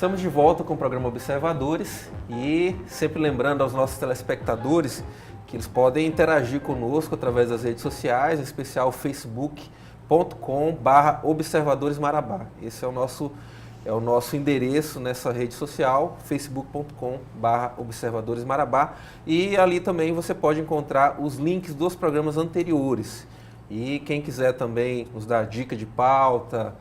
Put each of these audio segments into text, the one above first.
Estamos de volta com o programa Observadores e sempre lembrando aos nossos telespectadores que eles podem interagir conosco através das redes sociais, em especial facebook.com/observadoresmarabá. Esse é o nosso endereço nessa rede social, facebook.com/observadoresmarabá, e ali também você pode encontrar os links dos programas anteriores. E quem quiser também nos dar dica de pauta,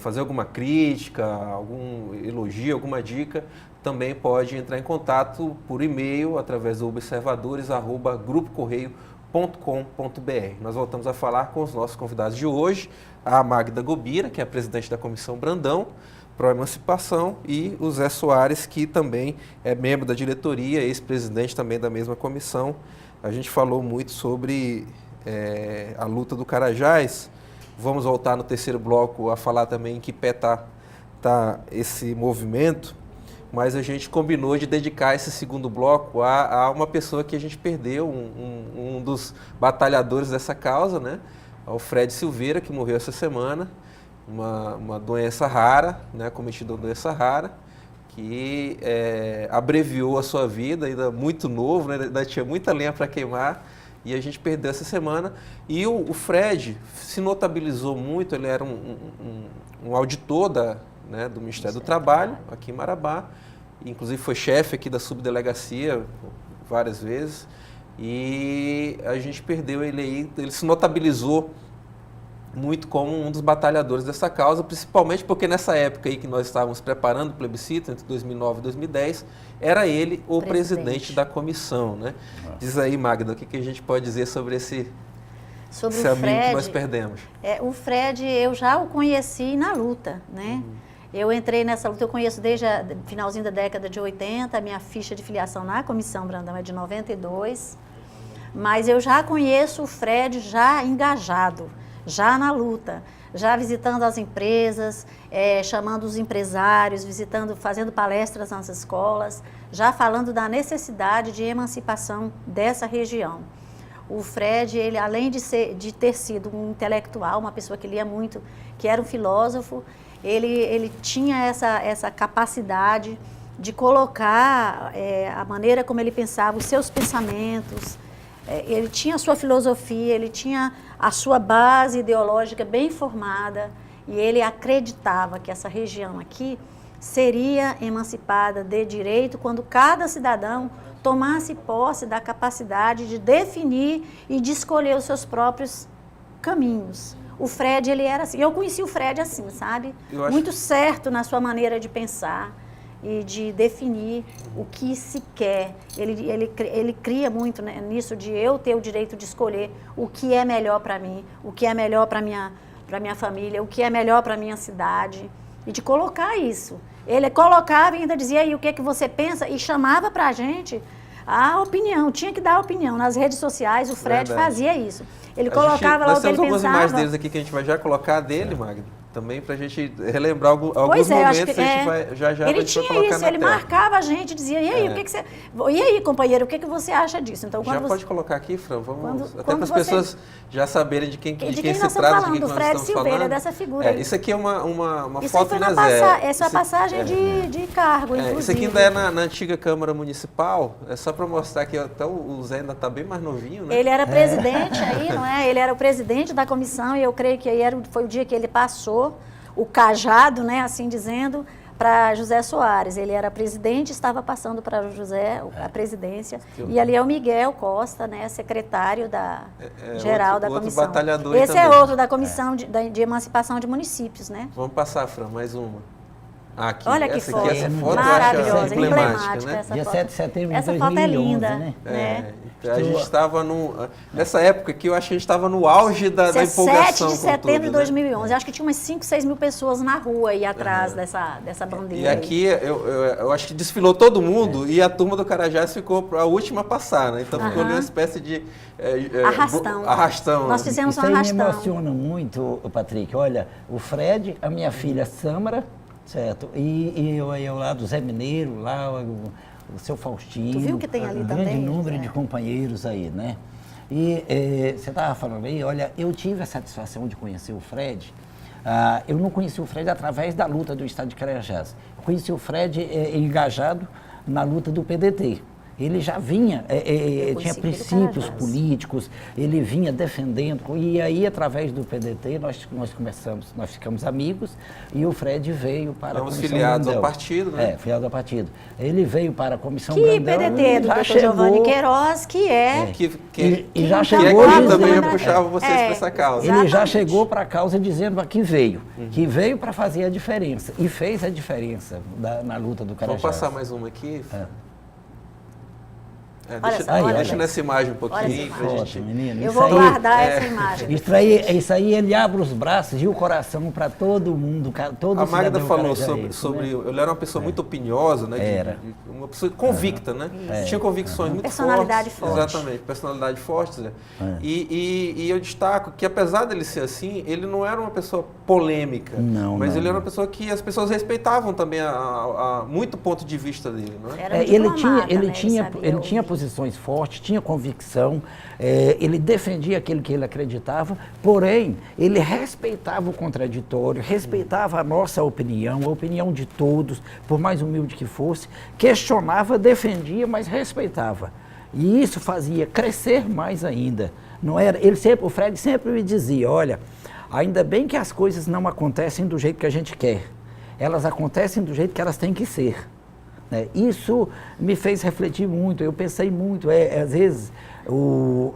fazer alguma crítica, algum elogio, alguma dica, também pode entrar em contato por e-mail através do observadores@grupocorreio.com.br. Nós voltamos a falar com os nossos convidados de hoje, a Magda Gobira, que é a presidente da Comissão Brandão Pró-Emancipação, e o Zé Soares, que também é membro da diretoria, ex-presidente também da mesma comissão. A gente falou muito sobre a luta do Carajás. Vamos voltar no terceiro bloco a falar também em que pé está esse movimento, mas a gente combinou de dedicar esse segundo bloco a uma pessoa que a gente perdeu, um dos batalhadores dessa causa, né? Ao Fred Silveira, que morreu essa semana, uma doença rara, né? Cometida uma doença rara, que abreviou a sua vida, ainda muito novo, né? Ainda tinha muita lenha para queimar. E a gente perdeu essa semana. E o Fred se notabilizou muito, ele era um auditor do Ministério do Trabalho, aqui em Marabá. Inclusive foi chefe aqui da subdelegacia várias vezes. E a gente perdeu ele aí, ele se notabilizou muito como um dos batalhadores dessa causa, principalmente porque nessa época aí que nós estávamos preparando o plebiscito, entre 2009 e 2010, era ele o presidente da comissão, né? Diz aí, Magda, o que a gente pode dizer sobre esse amigo que nós perdemos? O Fred, eu já o conheci na luta, né? Eu entrei nessa luta, eu conheço desde o finalzinho da década de 80, a minha ficha de filiação na Comissão Brandão é de 92, mas eu já conheço o Fred já engajado, já na luta, já visitando as empresas, chamando os empresários, fazendo palestras nas escolas, já falando da necessidade de emancipação dessa região. O Fred, ele, além de ter sido um intelectual, uma pessoa que lia muito, que era um filósofo, ele tinha essa capacidade de colocar a maneira como ele pensava, os seus pensamentos. Ele tinha a sua filosofia, ele tinha a sua base ideológica bem formada, e ele acreditava que essa região aqui seria emancipada de direito quando cada cidadão tomasse posse da capacidade de definir e de escolher os seus próprios caminhos. O Fred, ele era assim. Eu conheci o Fred assim, sabe? Muito certo na sua maneira de pensar e de definir o que se quer. Ele cria muito, né, nisso de eu ter o direito de escolher o que é melhor para mim, o que é melhor para minha família, o que é melhor para minha cidade, e de colocar isso. Ele colocava e ainda dizia aí o que é que você pensa, e chamava para a gente a opinião, tinha que dar a opinião. Nas redes sociais o Fred fazia isso. Ele colocava lá o que ele pensava. Nós temos algumas imagens deles aqui que a gente vai já colocar dele, Magda, também para a gente relembrar alguns momentos, a gente vai já ele tinha colocar isso, ele marcava a gente, dizia, e aí, e aí, companheiro, o que você acha disso? Então, já pode colocar aqui, Fran, até para as pessoas já saberem de quem se trata, de quem nós estamos falando, do Fred Silveira, dessa figura. Isso aqui é uma isso foto, foi essa é a passagem de cargo, inclusive. Isso aqui ainda é na antiga Câmara Municipal, é só para mostrar que até o Zé ainda está bem mais novinho, né? Ele era presidente aí, não é? Ele era o presidente da comissão, e eu creio que aí foi o dia que ele passou o cajado, né, assim dizendo, para José Soares. Ele era presidente, estava passando para o José a presidência. E ali é o Miguel Costa, né, secretário geral da comissão. Outro batalhador. Esse também. É outro da comissão de emancipação de municípios, né? Vamos passar, Fran, mais uma. Aqui. Olha que foto, essa foto maravilhosa, emblemática né? essa Dia foto. 7 de setembro de Essa 2011, foto é linda, né? A gente estava nessa época aqui, eu acho que a gente estava no auge da empolgação. 7 de setembro de 2011, né? Acho que tinha umas 5, 6 mil pessoas na rua aí atrás dessa bandeira. E aqui eu acho que desfilou todo mundo e a turma do Carajás ficou a última a passar, né? Então ficou ali uma espécie de arrastão. Nós fizemos um arrastão. Isso me emociona muito, Patrick. Olha, o Fred, a minha filha Samara, certo? E eu lá do Zé Mineiro, lá o seu Faustino. Tu viu que tem ali um também? grande número de companheiros aí, né? E você estava falando aí, olha, eu tive a satisfação de conhecer o Fred Eu não conheci o Fred através da luta do estado de Carajás. Eu conheci o Fred engajado na luta do PDT. Ele já vinha, tinha princípios políticos, ele vinha defendendo, e aí através do PDT nós ficamos amigos, e o Fred veio para a Comissão filiados Brandão. ao partido, né? Filiados ao partido. Ele veio para a Comissão que Brandão. PDT, do Dr. Giovanni Queiroz, que é... E já então, chegou ele dizendo, também puxava vocês para essa causa. Ele já chegou para a causa dizendo que veio para fazer a diferença, e fez a diferença na luta do Carajás. Vamos passar mais uma aqui. Deixa nessa imagem um pouquinho pra foto, gente. menino. Eu vou guardar essa imagem. Isso aí ele abre os braços e o coração para todo mundo, todo A Magda falou sobre né? Ele era uma pessoa muito opiniosa, né? Era. Uma pessoa convicta, né? Tinha convicções muito personalidade fortes. Forte. Exatamente, personalidade forte. Zé. E eu destaco que apesar dele ser assim, ele não era uma pessoa polêmica. Mas ele era uma pessoa que as pessoas respeitavam também muito o ponto de vista dele, não é? Ele tinha posições fortes, tinha convicção, ele defendia aquilo que ele acreditava, porém, ele respeitava o contraditório, respeitava a nossa opinião, a opinião de todos, por mais humilde que fosse, questionava, defendia, mas respeitava. E isso fazia crescer mais ainda. Não era, o Fred sempre me dizia, olha, ainda bem que as coisas não acontecem do jeito que a gente quer, elas acontecem do jeito que elas têm que ser. Isso me fez refletir muito, eu pensei muito, às vezes,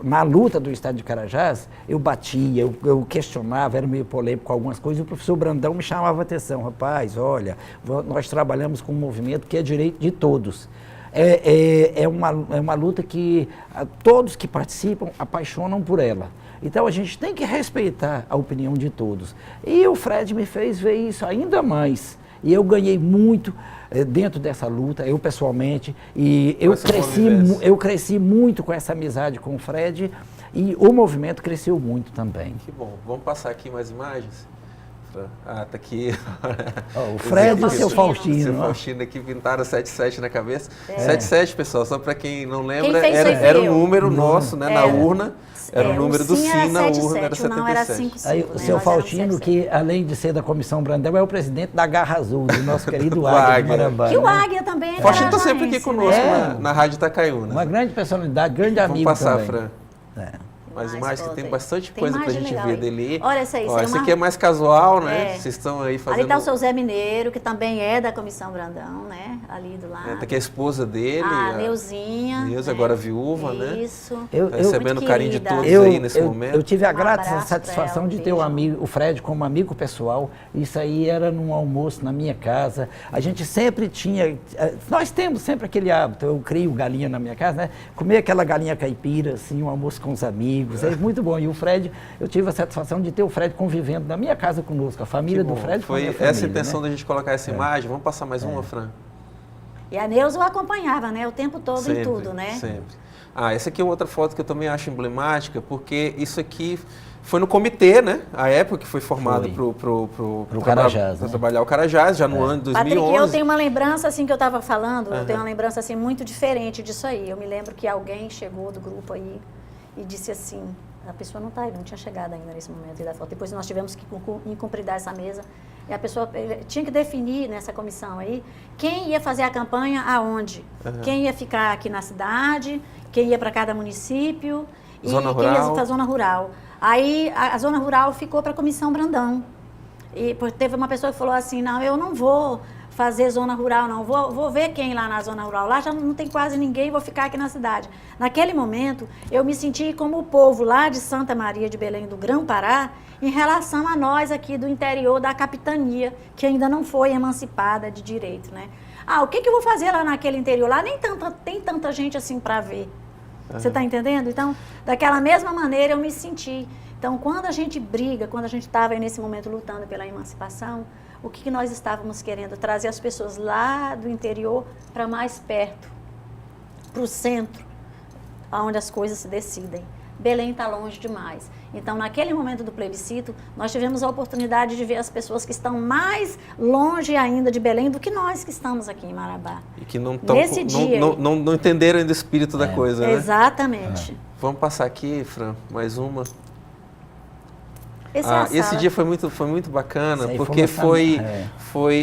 na luta do estado de Carajás, eu batia, eu questionava, era meio polêmico com algumas coisas, e o professor Brandão me chamava a atenção, rapaz, olha, nós trabalhamos com um movimento que é direito de todos. É uma luta que todos que participam apaixonam por ela. Então a gente tem que respeitar a opinião de todos. E o Fred me fez ver isso ainda mais. E eu ganhei muito dentro dessa luta, eu pessoalmente, e eu cresci muito com essa amizade com o Fred, e o movimento cresceu muito também. Que bom. Vamos passar aqui mais imagens? Tá aqui. O Fred e o seu Faustino. Seu Faustino aqui pintaram 77 na cabeça. 77, pessoal, só para quem não lembra, era o número nosso, né, na urna. Era o número do SIM na urna, era 77. Não, era 55, aí, o seu Faustino, que além de ser da Comissão Brandão, é o presidente da Garra Azul, do nosso querido Águia de Marabá. Que o Águia também é. Faustino está sempre aqui conosco na Rádio Itacaiúna. Uma grande personalidade, grande amigo também. Vamos passar, Fran. Mais imagens, que tem bastante coisa pra gente ver dele. Olha essa aí. Essa aqui é mais casual, né? Vocês estão aí fazendo... Ali está o seu Zé Mineiro, que também é da Comissão Brandão, né? Ali do lado. Tá aqui a esposa dele. A Neuzinha. Neuza, agora viúva, né? Isso. Recebendo o carinho de todos aí nesse momento. Eu tive a grata satisfação de ter o Fred como amigo pessoal. Isso aí era num almoço na minha casa. A gente sempre tinha... Nós temos sempre aquele hábito. Eu crio galinha na minha casa, né? Comer aquela galinha caipira, assim, um almoço com os amigos. É muito bom. E o Fred, eu tive a satisfação de ter o Fred convivendo na minha casa conosco, a família do Fred. Foi essa a intenção da gente colocar essa imagem. Vamos passar mais uma, Fran? E a Neuza o acompanhava, né? O tempo todo sempre, em tudo, né? Sempre. Essa aqui é outra foto que eu também acho emblemática, porque isso aqui foi no comitê, né? A época que foi formado pro Carajás, para trabalhar o Carajás, já no ano de 2011. Patrick, eu tenho uma lembrança, assim, que eu estava falando, eu tenho uma lembrança, assim, muito diferente disso aí. Eu me lembro que alguém chegou do grupo aí e disse assim, a pessoa não tinha chegado ainda nesse momento. Depois nós tivemos que incumpridar essa mesa. E a pessoa tinha que definir nessa comissão aí quem ia fazer a campanha aonde. Quem ia ficar aqui na cidade, quem ia para cada município e quem ia para a zona rural. Aí a zona rural ficou para a Comissão Brandão. E teve uma pessoa que falou assim, não, eu não vou fazer zona rural, não. Vou ver quem lá na zona rural. Lá já não tem quase ninguém, vou ficar aqui na cidade. Naquele momento, eu me senti como o povo lá de Santa Maria de Belém do Grão-Pará, em relação a nós aqui do interior da capitania, que ainda não foi emancipada de direito, né? O que eu vou fazer lá naquele interior? Lá nem tem tanta gente assim para ver. Você está entendendo? Então, daquela mesma maneira eu me senti. Então, quando a gente briga, quando a gente estava nesse momento lutando pela emancipação, o que nós estávamos querendo? Trazer as pessoas lá do interior para mais perto, para o centro, onde as coisas se decidem. Belém está longe demais. Então, naquele momento do plebiscito, nós tivemos a oportunidade de ver as pessoas que estão mais longe ainda de Belém do que nós que estamos aqui em Marabá. E que não entenderam ainda o espírito da coisa, né? Exatamente. Vamos passar aqui, Fran, mais uma. Esse dia foi muito bacana, porque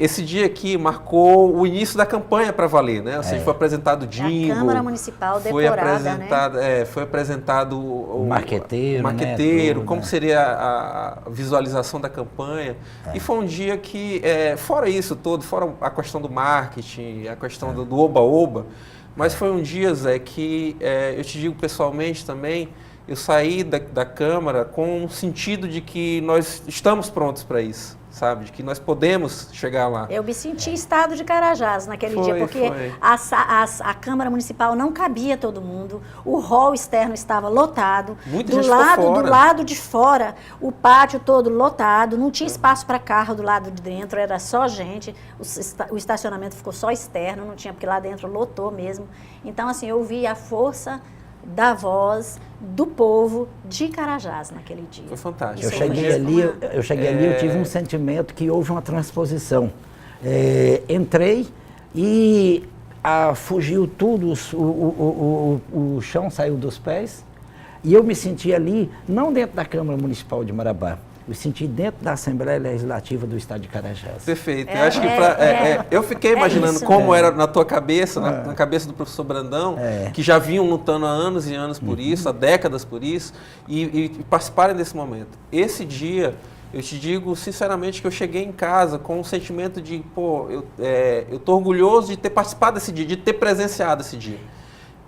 esse dia aqui marcou o início da campanha para valer, né? Ou seja, foi apresentado o jingle. A Câmara Municipal decorada, foi apresentado o marqueteiro, como seria a visualização da campanha. E foi um dia que, fora isso todo, fora a questão do marketing, a questão do oba-oba, mas foi um dia, Zé, que eu te digo pessoalmente também, eu saí da Câmara com o sentido de que nós estamos prontos para isso, sabe? De que nós podemos chegar lá. Eu me senti estado de Carajás naquele dia, porque a Câmara Municipal não cabia todo mundo, o hall externo estava lotado, Muita gente fora. Do lado de fora, o pátio todo lotado, não tinha espaço para carro do lado de dentro, era só gente, o estacionamento ficou só externo, não tinha, porque lá dentro lotou mesmo. Então, assim, eu vi a força da voz do povo de Carajás naquele dia. Foi fantástico. Eu cheguei ali, eu tive um sentimento que houve uma transposição. Entrei e fugiu tudo, o chão saiu dos pés e eu me senti ali, não dentro da Câmara Municipal de Marabá, eu senti dentro da Assembleia Legislativa do Estado de Carajás. Perfeito. Eu acho que eu fiquei imaginando como era na tua cabeça, na cabeça do professor Brandão, que já vinham lutando há anos e anos por isso, há décadas por isso, e participarem desse momento. Esse dia, eu te digo sinceramente que eu cheguei em casa com um sentimento de, eu estou orgulhoso de ter participado desse dia, de ter presenciado esse dia.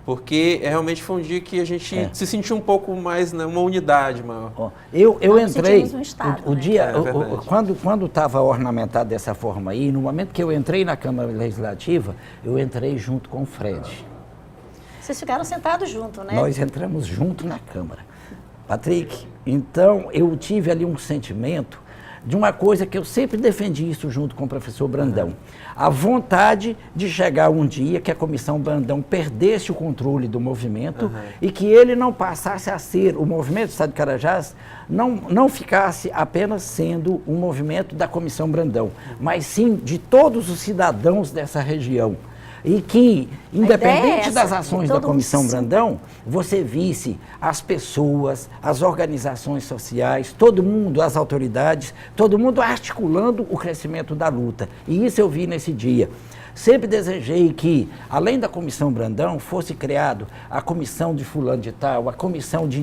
Porque realmente foi um dia que a gente se sentiu um pouco mais, né, uma unidade maior. Eu entrei, estado, dia, quando estava ornamentado dessa forma aí, no momento que eu entrei na Câmara Legislativa, eu entrei junto com o Fred. Vocês ficaram sentados junto, né? Nós entramos junto na Câmara. Patrick, então eu tive ali um sentimento de uma coisa que eu sempre defendi isso junto com o professor Brandão. A vontade de chegar um dia que a Comissão Brandão perdesse o controle do movimento e que ele não passasse a ser, o movimento do Estado de Carajás, não ficasse apenas sendo um movimento da Comissão Brandão, mas sim de todos os cidadãos dessa região. E que, independente das ações da Comissão Brandão, você visse as pessoas, as organizações sociais, todo mundo, as autoridades, todo mundo articulando o crescimento da luta. E isso eu vi nesse dia. Sempre desejei que, além da Comissão Brandão, fosse criado a comissão de fulano de tal, a comissão de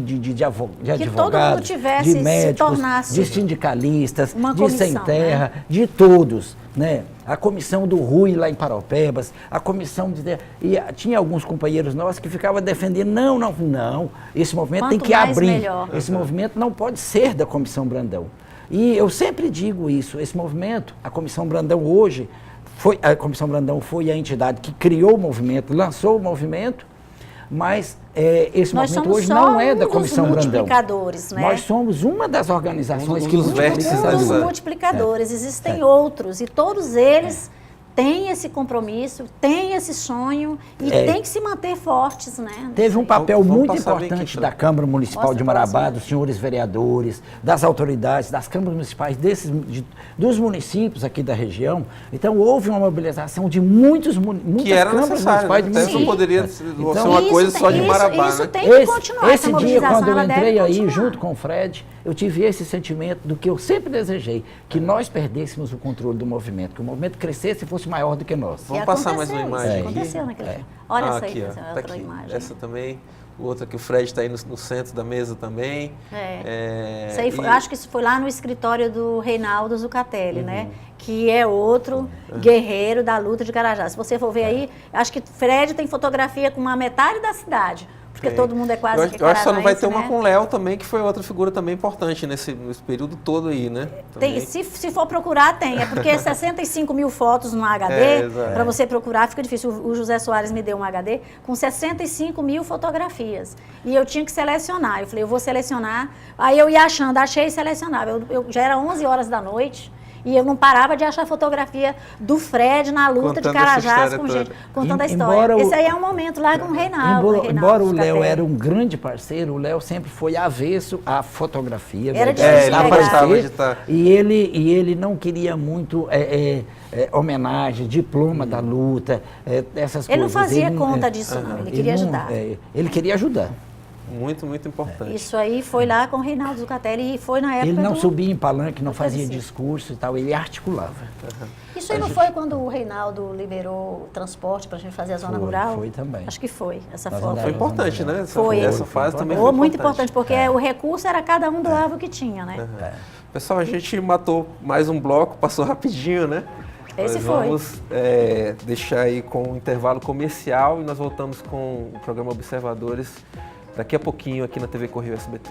advogados, de médicos, de sindicalistas, de sem terra, né? De todos, né? A comissão do Rui lá em Paraupebas, a comissão e tinha alguns companheiros nossos que ficavam defendendo, não, esse movimento tem que abrir, melhor. Esse movimento não pode ser da Comissão Brandão. E eu sempre digo isso, esse movimento, a Comissão Brandão hoje, a Comissão Brandão foi a entidade que criou o movimento, lançou o movimento, mas esse movimento hoje não é da Comissão Brandão. Né? Nós somos uma das organizações que multiplicam. Um dos multiplicadores, existem outros, e todos eles têm esse compromisso, têm esse sonho e têm que se manter fortes, né? Teve um papel muito importante da Câmara Municipal de Marabá, dos senhores vereadores, das autoridades, das câmaras municipais, dos municípios aqui da região. Então, houve uma mobilização de muitas câmaras municipais. Isso não poderia ser uma coisa só de Marabá, isso tem que continuar, esse dia, quando eu entrei aí, junto com o Fred, eu tive esse sentimento do que eu sempre desejei, que nós perdêssemos o controle do movimento, que o movimento crescesse e fosse maior do que nós. Vamos passar mais uma imagem aqui. Aconteceu naquele dia. Olha essa aí, tá outra imagem. Essa também, outra que o Fred está aí no centro da mesa também. Isso aí eu acho que isso foi lá no escritório do Reinaldo Zucatelli, né? Que é outro guerreiro da luta de Carajás. Se você for ver aí, acho que Fred tem fotografia com uma metade da cidade. Porque todo mundo é quase eu acho que só não vai ter uma com o Léo também, que foi outra figura também importante nesse período todo aí, né? Se for procurar, tem. É porque 65 mil fotos no HD, para você procurar fica difícil. O José Soares me deu um HD com 65 mil fotografias. E eu tinha que selecionar. Eu falei, eu vou selecionar. Aí eu ia achando, achei e selecionava. Já era 11 horas da noite. E eu não parava de achar fotografia do Fred na luta de Carajás com gente, contando a história. Esse aí é um momento lá com o Reinaldo. Embora o Léo era um grande parceiro, o Léo sempre foi avesso à fotografia. Era difícil de e ele não queria muito homenagem, diploma da luta, essas coisas. Ele não fazia conta disso, não. Ele queria ajudar. Ele queria ajudar. Muito, muito importante. Isso aí foi lá com o Reinaldo Zucatelli e foi na época Ele não do... subia em palanque, não fazia plebiscito. discurso e tal, ele articulava. Isso aí não foi quando o Reinaldo liberou o transporte para a gente fazer a zona rural? Foi também. Acho que foi, essa Nós forma. Foi importante, né? Foi. Essa fase também Foi foi muito importante, porque o recurso era cada um doava o que tinha, né? Pessoal, a gente matou mais um bloco, passou rapidinho, né? Esse nós foi. vamos deixar aí com um intervalo comercial e nós voltamos com o programa Observadores daqui a pouquinho aqui na TV Correio SBT.